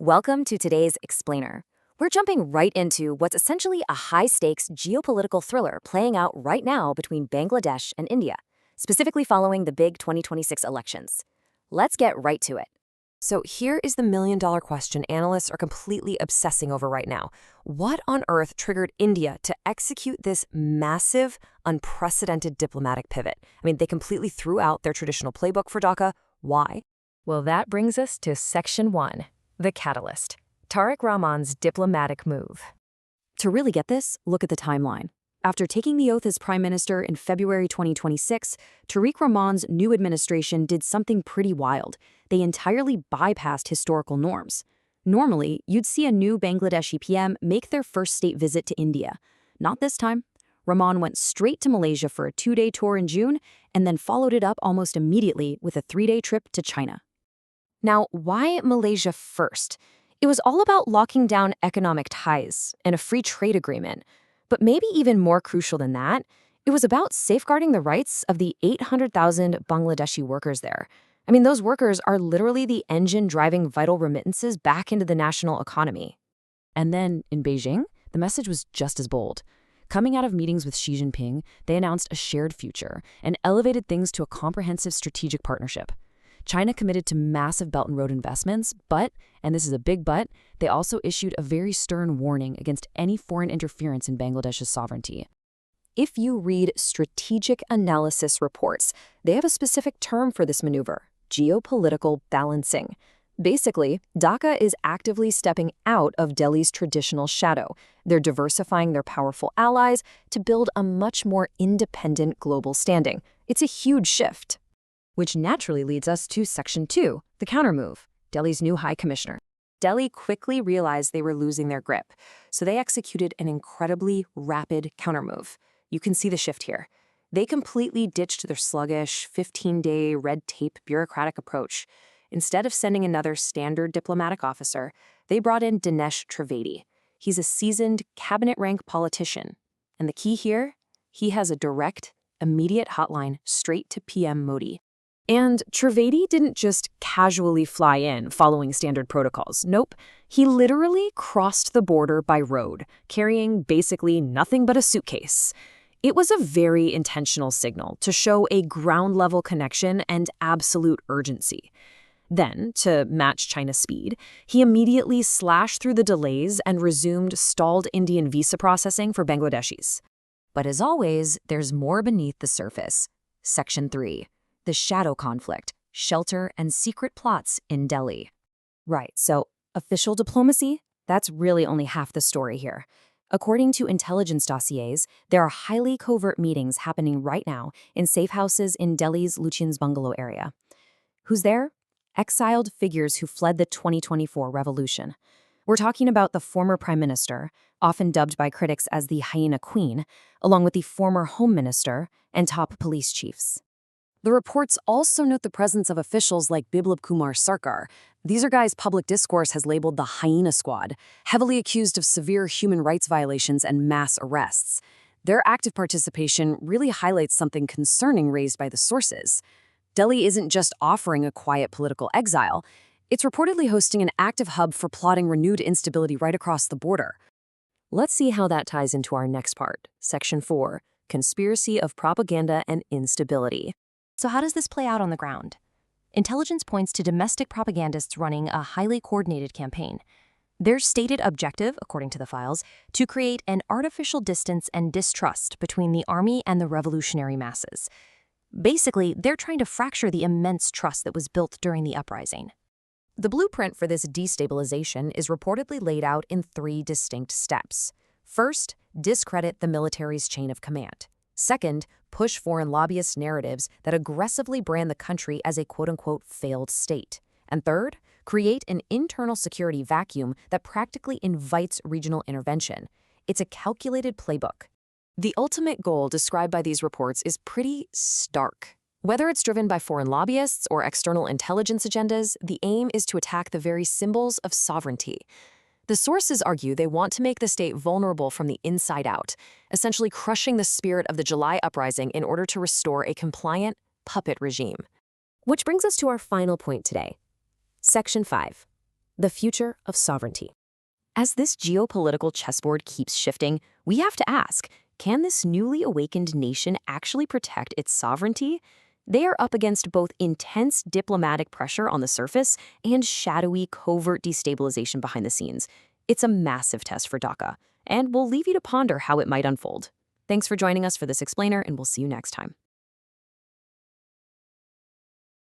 Welcome to today's Explainer. We're jumping right into what's essentially a high-stakes geopolitical thriller playing out right now between Bangladesh and India, specifically following the big 2026 elections. Let's get right to it. So here is the million-dollar question analysts are completely obsessing over right now. What on earth triggered India to execute this massive, unprecedented diplomatic pivot? They completely threw out their traditional playbook for Dhaka. Why? Well, that brings us to Section 1, the catalyst, Tariq Rahman's diplomatic move. To really get this, look at the timeline. After taking the oath as prime minister in February 2026, Tariq Rahman's new administration did something pretty wild. They entirely bypassed historical norms. Normally, you'd see a new Bangladeshi PM make their first state visit to India. Not this time. Rahman went straight to Malaysia for a 2-day tour in June and then followed it up almost immediately with a 3-day trip to China. Now, why Malaysia first? It was all about locking down economic ties and a free trade agreement. But maybe even more crucial than that, it was about safeguarding the rights of the 800,000 Bangladeshi workers there. Those workers are literally the engine driving vital remittances back into the national economy. And then, in Beijing, the message was just as bold. Coming out of meetings with Xi Jinping, they announced a shared future and elevated things to a comprehensive strategic partnership. China committed to massive Belt and Road investments, but, and this is a big but, they also issued a very stern warning against any foreign interference in Bangladesh's sovereignty. If you read strategic analysis reports, they have a specific term for this maneuver: geopolitical balancing. Basically, Dhaka is actively stepping out of Delhi's traditional shadow. They're diversifying their powerful allies to build a much more independent global standing. It's a huge shift. Which naturally leads us to Section 2, the countermove, Delhi's new High Commissioner. Delhi quickly realized they were losing their grip, so they executed an incredibly rapid countermove. You can see the shift here. They completely ditched their sluggish, 15-day red tape bureaucratic approach. Instead of sending another standard diplomatic officer, they brought in Dinesh Trivedi. He's a seasoned cabinet-rank politician. And the key here? He has a direct, immediate hotline straight to PM Modi. And Trivedi didn't just casually fly in following standard protocols. Nope, he literally crossed the border by road, carrying basically nothing but a suitcase. It was a very intentional signal to show a ground-level connection and absolute urgency. Then, to match China's speed, he immediately slashed through the delays and resumed stalled Indian visa processing for Bangladeshis. But as always, there's more beneath the surface. Section 3. The shadow conflict, shelter, and secret plots in Delhi. Right, so official diplomacy? That's really only half the story here. According to intelligence dossiers, there are highly covert meetings happening right now in safe houses in Delhi's Lutyens Bungalow area. Who's there? Exiled figures who fled the 2024 revolution. We're talking about the former prime minister, often dubbed by critics as the Hyena Queen, along with the former home minister and top police chiefs. The reports also note the presence of officials like Biplab Kumar Sarkar. These are guys public discourse has labeled the Hyena Squad, heavily accused of severe human rights violations and mass arrests. Their active participation really highlights something concerning raised by the sources. Delhi isn't just offering a quiet political exile, it's reportedly hosting an active hub for plotting renewed instability right across the border. Let's see how that ties into our next part, Section 4, Conspiracy of Propaganda and Instability. So how does this play out on the ground? Intelligence points to domestic propagandists running a highly coordinated campaign. Their stated objective, according to the files, to create an artificial distance and distrust between the army and the revolutionary masses. Basically, they're trying to fracture the immense trust that was built during the uprising. The blueprint for this destabilization is reportedly laid out in 3 distinct steps. First, discredit the military's chain of command. Second, push foreign lobbyist narratives that aggressively brand the country as a quote-unquote failed state. And third, create an internal security vacuum that practically invites regional intervention. It's a calculated playbook. The ultimate goal described by these reports is pretty stark. Whether it's driven by foreign lobbyists or external intelligence agendas, the aim is to attack the very symbols of sovereignty. The sources argue they want to make the state vulnerable from the inside out, essentially crushing the spirit of the July uprising in order to restore a compliant puppet regime. Which brings us to our final point today. Section 5. the future of sovereignty. As this geopolitical chessboard keeps shifting, we have to ask, can this newly awakened nation actually protect its sovereignty? They are up against both intense diplomatic pressure on the surface and shadowy, covert destabilization behind the scenes. It's a massive test for Dhaka, and we'll leave you to ponder how it might unfold. Thanks for joining us for this explainer, and we'll see you next time.